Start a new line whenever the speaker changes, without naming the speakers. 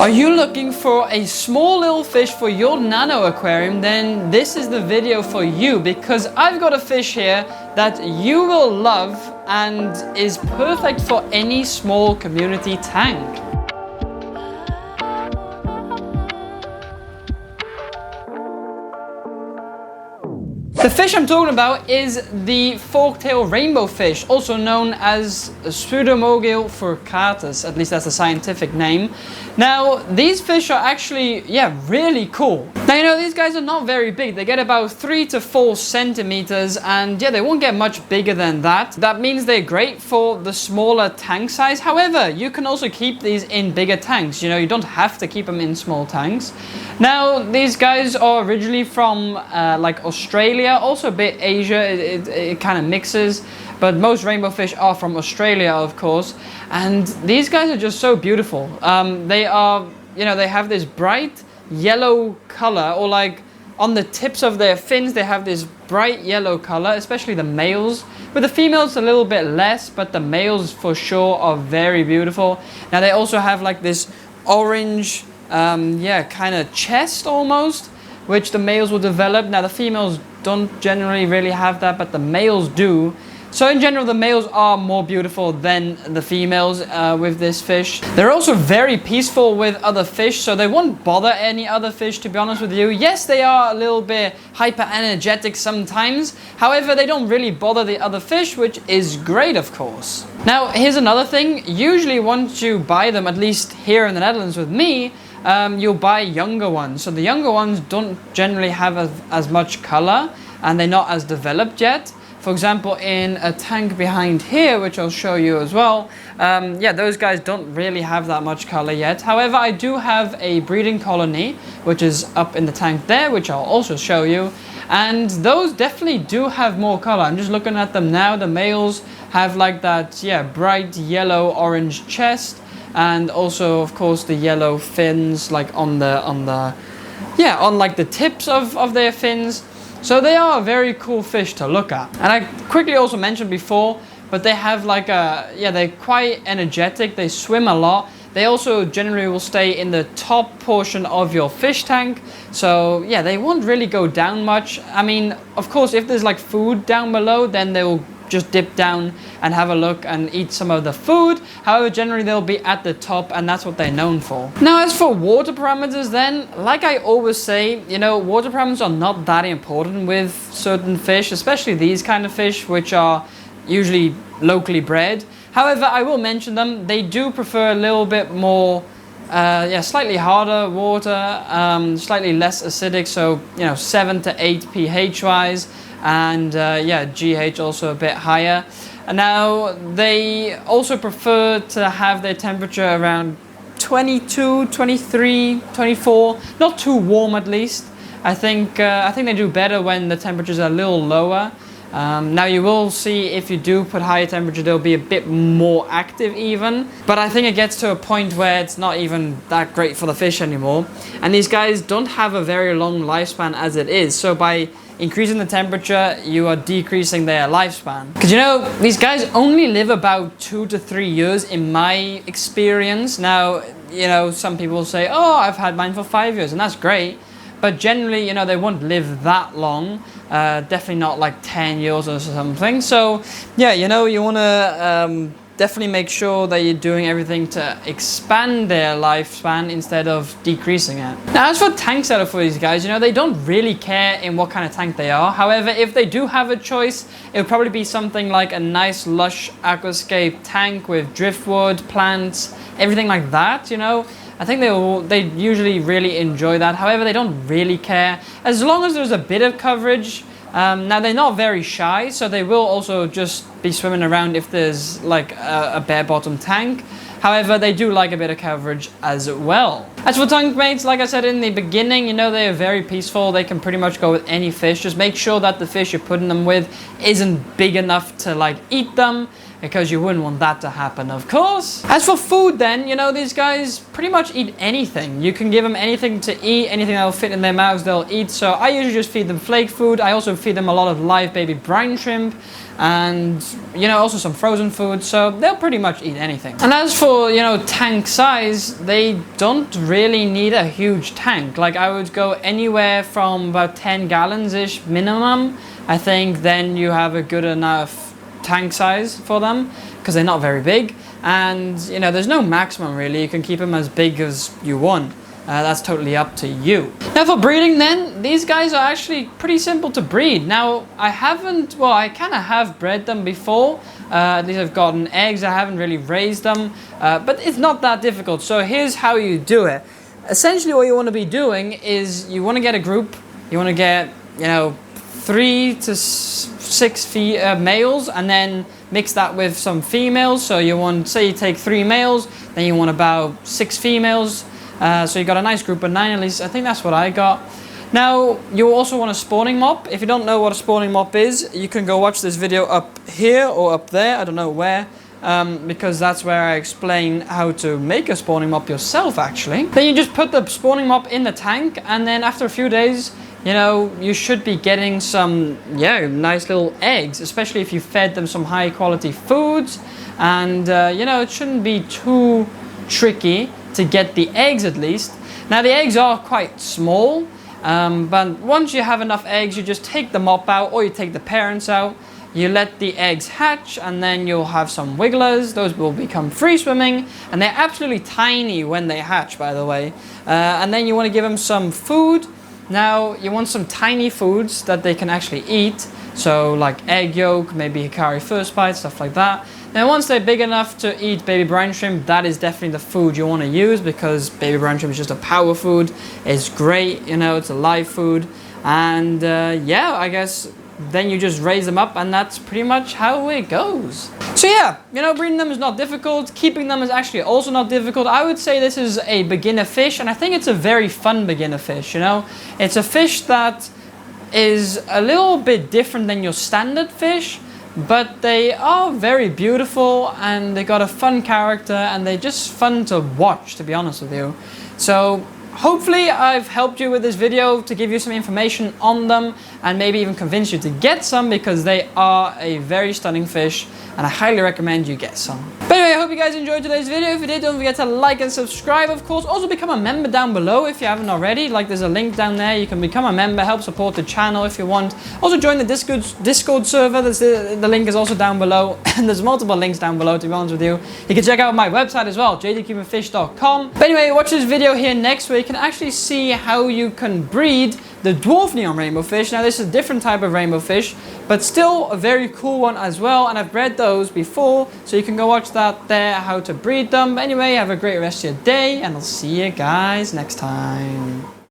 Are you looking for a small little fish for your nano aquarium? Then this is the video for you, because I've got a fish here that you will love and is perfect for any small community tank. The fish I'm talking about is the fork-tailed rainbow fish, also known as Pseudomugil Furcatus, at least that's the scientific name. Now, these fish are actually, really cool. Now, these guys are not very big. They get about 3 to 4 centimeters, and they won't get much bigger than that. That means they're great for the smaller tank size. However, you can also keep these in bigger tanks. You don't have to keep them in small tanks. Now, these guys are originally from like Australia, also a bit Asia. It kind of mixes, but most rainbow fish are from Australia, of course. And these guys are just so beautiful. They are, they have this bright yellow color, or like on the tips of their fins, they have this bright yellow color, especially the males. With the females, a little bit less, but the males for sure are very beautiful. Now, they also have like this orange, kind of chest almost, which the males will develop. Now, the females don't generally really have that, but the males do. So in general, the males are more beautiful than the females with this fish. They're also very peaceful with other fish, so they won't bother any other fish, to be honest with you. Yes, they are a little bit hyper energetic sometimes. However, they don't really bother the other fish, which is great, of course. Now, here's another thing. Usually once you buy them, at least here in the Netherlands with me, you'll buy younger ones. So the younger ones don't generally have as much color, and they're not as developed yet. For example, in a tank behind here, which I'll show you as well, those guys don't really have that much color yet. However, I do have a breeding colony, which is up in the tank there, which I'll also show you. And those definitely do have more color. I'm just looking at them now. The males have like that, bright yellow orange chest, and also, of course, the yellow fins, like on like the tips of their fins. So they are a very cool fish to look at. And I quickly also mentioned before, but they have like they're quite energetic. They swim a lot. They also generally will stay in the top portion of your fish tank. So they won't really go down much. I mean, of course, if there's like food down below, then they will just dip down and have a look and eat some of the food. However, generally they'll be at the top, and that's what they're known for. Now, as for water parameters then, like I always say, water parameters are not that important with certain fish, especially these kind of fish, which are usually locally bred. However, I will mention them. They do prefer a little bit more slightly harder water, slightly less acidic, so 7 to 8 pH wise, and GH also a bit higher. And now they also prefer to have their temperature around 22, 23, 24, not too warm at least. I think they do better when the temperatures are a little lower. Now you will see if you do put higher temperature, they'll be a bit more active even. But I think it gets to a point where it's not even that great for the fish anymore. And these guys don't have a very long lifespan as it is. So by increasing the temperature, you are decreasing their lifespan. Because these guys only live about 2 to 3 years in my experience. Now, some people say, oh, I've had mine for 5 years, and that's great. But generally, they won't live that long. Definitely not like 10 years or something. So, you want to definitely make sure that you're doing everything to expand their lifespan instead of decreasing it. Now, as for tank setup for these guys, they don't really care in what kind of tank they are. However, if they do have a choice, it would probably be something like a nice lush aquascape tank with driftwood, plants, everything like that, I think they usually really enjoy that. However, they don't really care as long as there's a bit of coverage. Now, they're not very shy, so they will also just be swimming around if there's like a bare bottom tank. However, they do like a bit of coverage as well. As for tank mates, like I said in the beginning, they are very peaceful. They can pretty much go with any fish. Just make sure that the fish you're putting them with isn't big enough to like eat them. because you wouldn't want that to happen, of course. As for food then, you know, these guys pretty much eat anything. You can give them anything to eat, anything that will fit in their mouths they'll eat. So I usually just feed them flake food. I also feed them a lot of live baby brine shrimp and, you know, also some frozen food. So they'll pretty much eat anything. And as for, you know, tank size, they don't really need a huge tank. Like I would go anywhere from about 10 gallons-ish minimum. I think then you have a good enough tank size for them because they're not very big. And, you know, there's no maximum really. You can keep them as big as you want. That's totally up to you. Now for breeding then, these guys are actually pretty simple to breed. Now I haven't, well, I kind of have bred them before. At least I've gotten eggs. I haven't really raised them, but it's not that difficult. So here's how you do it. Essentially what you want to be doing is you want to get a group. You want to get, you know, 3 to 6 males and then mix that with some females. So you want, say you take 3 males, then you want about 6 females. So you got a nice group of 9 at least. I think that's what I got. Now you also want a spawning mop. If you don't know what a spawning mop is, you can go watch this video up here or up there. I don't know where. Because that's where I explain how to make a spawning mop yourself actually. Then you just put the spawning mop in the tank, and then after a few days, you know, you should be getting some, yeah, nice little eggs, especially if you fed them some high quality foods. And you know, it shouldn't be too tricky to get the eggs at least. Now the eggs are quite small, but once you have enough eggs, you just take the mop out or you take the parents out. You let the eggs hatch and then you'll have some wigglers. Those will become free swimming and they're absolutely tiny when they hatch, by the way. And then you want to give them some food. Now you want some tiny foods that they can actually eat. So like egg yolk, maybe Hikari first bite, stuff like that. Now once they're big enough to eat baby brine shrimp, that is definitely the food you want to use because baby brine shrimp is just a power food. It's great, you know, it's a live food. And yeah, I guess then you just raise them up and that's pretty much how it goes. So yeah, you know, breeding them is not difficult. Keeping them is actually also not difficult. I would say this is a beginner fish and I think it's a very fun beginner fish, you know. It's a fish that is a little bit different than your standard fish, but they are very beautiful and they got a fun character and they're just fun to watch, to be honest with you. So hopefully I've helped you with this video to give you some information on them and maybe even convince you to get some because they are a very stunning fish and I highly recommend you get some. But anyway, I hope you guys enjoyed today's video. If you did, don't forget to like and subscribe, of course. Also become a member down below if you haven't already. Like there's a link down there. You can become a member, help support the channel if you want. Also join the Discord server. The link is also down below. And there's multiple links down below, to be honest with you. You can check out my website as well, jdcubanfish.com. But anyway, watch this video here next where you can actually see how you can breed the dwarf neon rainbow fish. Now this is a different type of rainbow fish, but still a very cool one as well. And I've bred those before, so you can go watch that there, how to breed them. But anyway, have a great rest of your day and I'll see you guys next time.